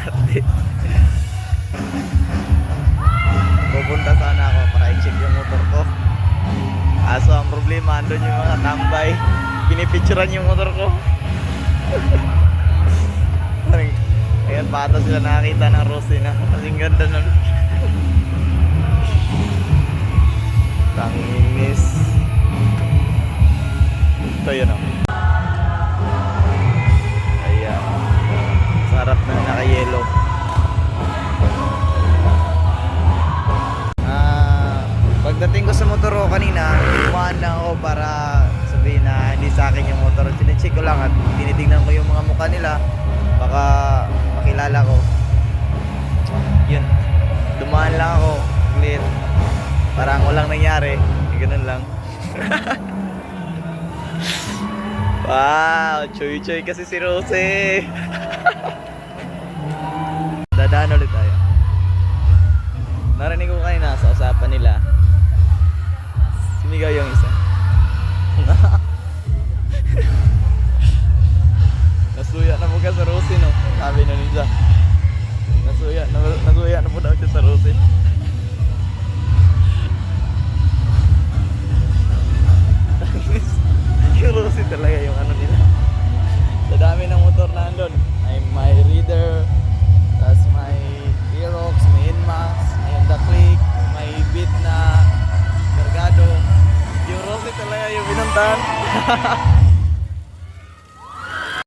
diskarte. Pupunta sana ako para i-check yung motor ko. Kaso ang problema, andun yung mga tambay. Pinipicturan yung motor ko. Ayan, bata sila nakakita ng Rosy na. Kasing ganda nun. Tanginis. Ito yun o. Ayan. Sarap na naka-yellow. Pagdating ko sa motor ko kanina, umaan lang ako para sabihin na hindi sa akin yung motor. Chinecheck ko lang at tinitignan ko yung mga mukha nila. Baka makilala ko. Yun. Dumaan lang ako. Saglit. Parang walang nangyari. Ganun lang. Wow, choy-choy kasi si Rose. Dadaan ulit tayo. Narinig ko kanina sa usapan nila. Sumigaw yung